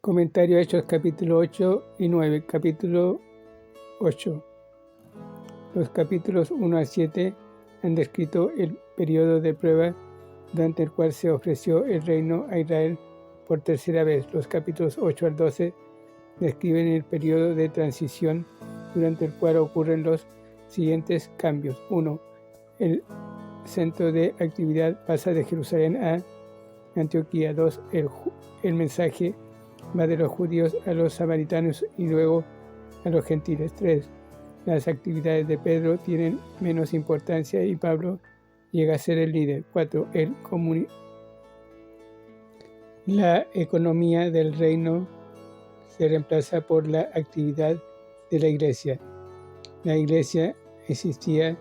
Comentario a Hechos capítulo 8 y 9. Capítulo 8. Los capítulos 1 a 7 han descrito el periodo de prueba durante el cual se ofreció el reino a Israel por tercera vez. Los capítulos 8 al 12 describen el periodo de transición durante el cual ocurren los siguientes cambios. 1. El centro de actividad pasa de Jerusalén a Antioquía. 2. El mensaje va de los judíos a los samaritanos y luego a los gentiles. 3. Las actividades de Pedro tienen menos importancia y Pablo llega a ser el líder. 4. La economía del reino se reemplaza por la actividad de la iglesia. La iglesia existía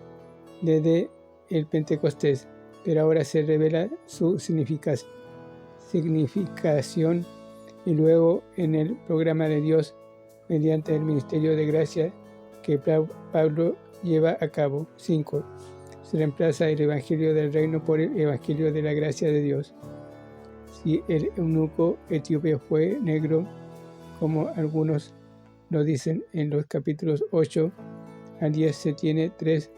desde el Pentecostés, pero ahora se revela su significación y luego en el programa de Dios mediante el ministerio de gracia que Pablo lleva a cabo. 5. Se reemplaza el evangelio del reino por el evangelio de la gracia de Dios. Si el eunuco etíope fue negro, como algunos lo dicen en los capítulos 8 al 10, se tiene 3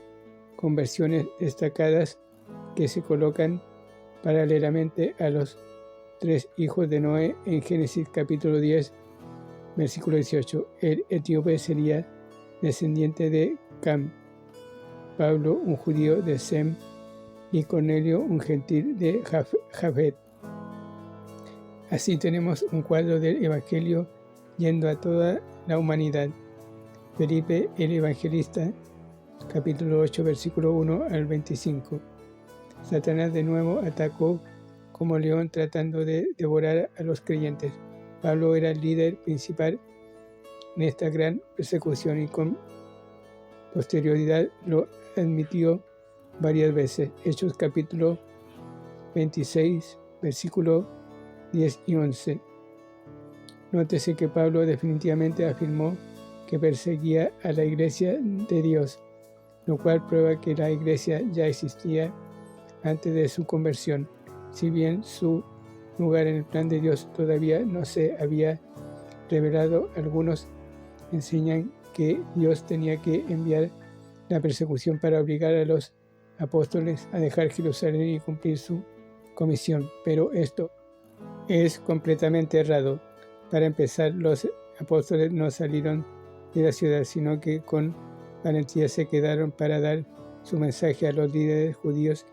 conversiones destacadas que se colocan paralelamente a los 3 hijos de Noé en Génesis capítulo 10, versículo 18. El etíope sería descendiente de Cam, Pablo un judío de Sem y Cornelio un gentil de Jafet. Así tenemos un cuadro del evangelio yendo a toda la humanidad. Felipe el evangelista, capítulo 8, versículo 1 al 25. Satanás de nuevo atacó como león tratando de devorar a los creyentes. Pablo era el líder principal en esta gran persecución y con posterioridad lo admitió varias veces. Hechos capítulo 26, versículo 10 y 11. Nótese que Pablo definitivamente afirmó que perseguía a la iglesia de Dios, lo cual prueba que la iglesia ya existía antes de su conversión. Si bien su lugar en el plan de Dios todavía no se había revelado, algunos enseñan que Dios tenía que enviar la persecución para obligar a los apóstoles a dejar Jerusalén y cumplir su comisión, pero esto es completamente errado. Para empezar, los apóstoles no salieron de la ciudad, sino que con valentía se quedaron para dar su mensaje a los líderes judíos,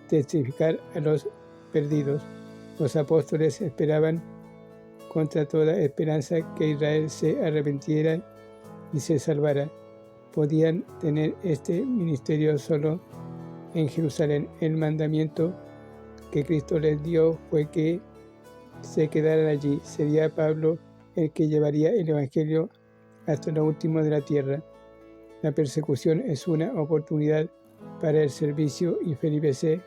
testificar a los perdidos. Los apóstoles esperaban contra toda esperanza que Israel se arrepintiera y se salvara. Podían tener este ministerio solo en Jerusalén. El mandamiento que Cristo les dio fue que se quedaran allí. Sería Pablo el que llevaría el evangelio hasta lo último de la tierra. La persecución es una oportunidad para el servicio y Felipe se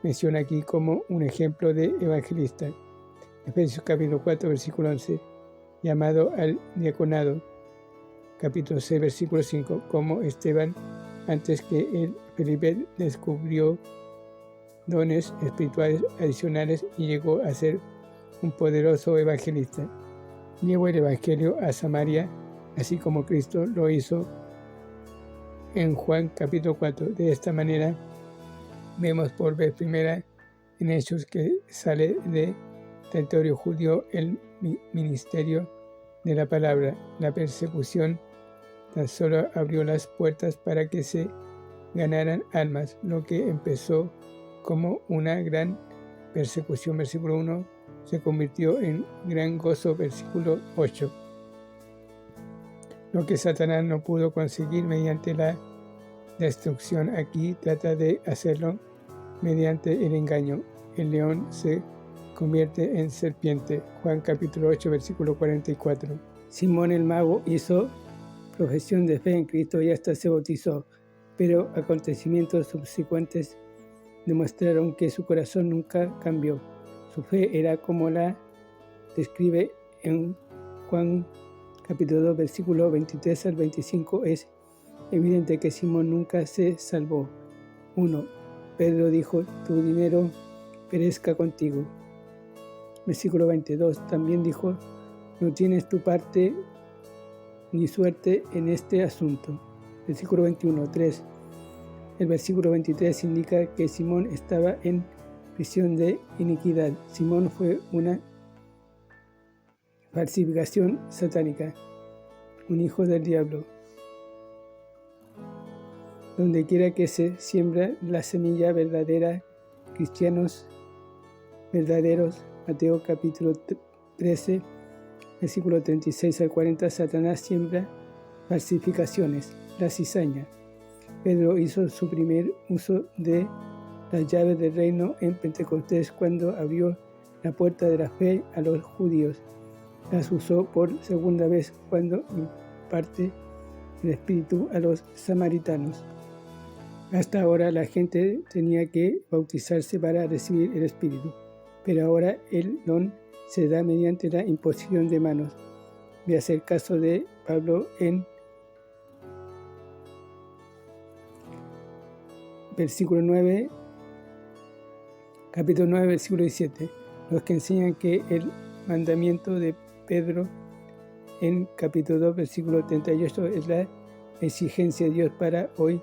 menciona aquí como un ejemplo de evangelista. Efesios capítulo 4, versículo 11, llamado al diaconado. Capítulo 6, versículo 5, como Esteban, antes que el Felipe descubrió dones espirituales adicionales y llegó a ser un poderoso evangelista. Llevó el evangelio a Samaria, así como Cristo lo hizo en Juan capítulo 4. De esta manera, vemos por vez primera en Hechos que sale de territorio judío el ministerio de la palabra. La persecución tan solo abrió las puertas para que se ganaran almas, lo que empezó como una gran persecución, versículo 1, se convirtió en gran gozo, versículo 8. Lo que Satanás no pudo conseguir mediante la destrucción, aquí trata de hacerlo mediante el engaño. El león se convierte en serpiente. Juan capítulo 8, versículo 44. Simón el mago hizo profesión de fe en Cristo y hasta se bautizó, pero acontecimientos subsecuentes demostraron que su corazón nunca cambió. Su fe era como la describe en Juan capítulo 2, versículo 23 al 25. Es evidente que Simón nunca se salvó. 1. Pedro dijo: tu dinero perezca contigo. Versículo 22. También dijo: No tienes tu parte ni suerte en este asunto. Versículo 21, 3. El versículo 23 indica que Simón estaba en prisión de iniquidad. Simón fue una falsificación satánica, un hijo del diablo. Donde quiera que se siembra la semilla verdadera, cristianos verdaderos, Mateo capítulo 13, versículo 36 al 40, Satanás siembra falsificaciones, la cizaña. Pedro hizo su primer uso de las llaves del reino en Pentecostés cuando abrió la puerta de la fe a los judíos. Las usó por segunda vez cuando imparte el Espíritu a los samaritanos. Hasta ahora la gente tenía que bautizarse para recibir el Espíritu, pero ahora el don se da mediante la imposición de manos. Veas el caso de Pablo en versículo 9, capítulo 9, versículo 17, los que enseñan que el mandamiento de Pedro en capítulo 2, versículo 38 es la exigencia de Dios para hoy,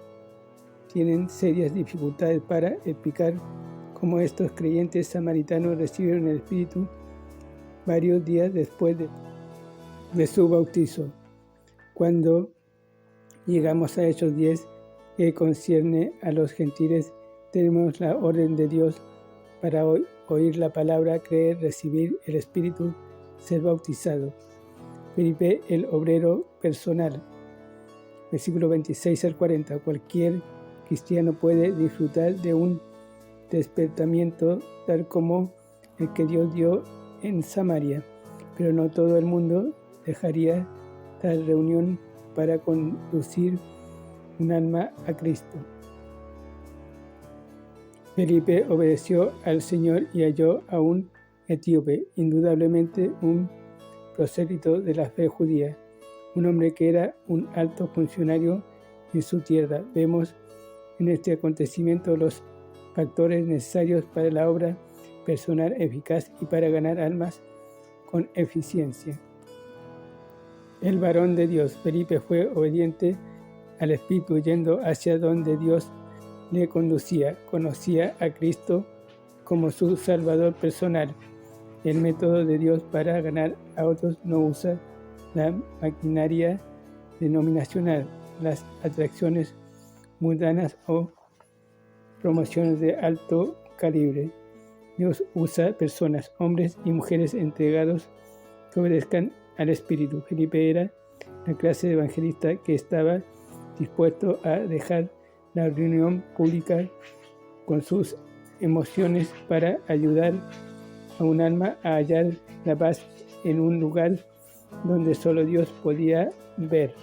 tienen serias dificultades para explicar cómo estos creyentes samaritanos recibieron el Espíritu varios días después de su bautizo. Cuando llegamos a Hechos 10, que concierne a los gentiles, tenemos la orden de Dios para oír la palabra, creer, recibir el Espíritu, ser bautizado. Felipe, el obrero personal. Versículo 26 al 40. Cualquier cristiano puede disfrutar de un despertamiento tal como el que Dios dio en Samaria, pero no todo el mundo dejaría tal reunión para conducir un alma a Cristo. Felipe obedeció al Señor y halló a un etíope, indudablemente un prosélito de la fe judía, un hombre que era un alto funcionario en su tierra. Vemos en este acontecimiento los factores necesarios para la obra personal eficaz y para ganar almas con eficiencia. El varón de Dios, Felipe, fue obediente al Espíritu yendo hacia donde Dios le conducía. Conocía a Cristo como su Salvador personal. El método de Dios para ganar a otros no usa la maquinaria denominacional, las atracciones mundanas o promociones de alto calibre. Dios usa personas, hombres y mujeres entregados que obedezcan al Espíritu. Felipe era la clase de evangelista que estaba dispuesto a dejar la reunión pública con sus emociones para ayudar a un alma a hallar la paz en un lugar donde solo Dios podía ver.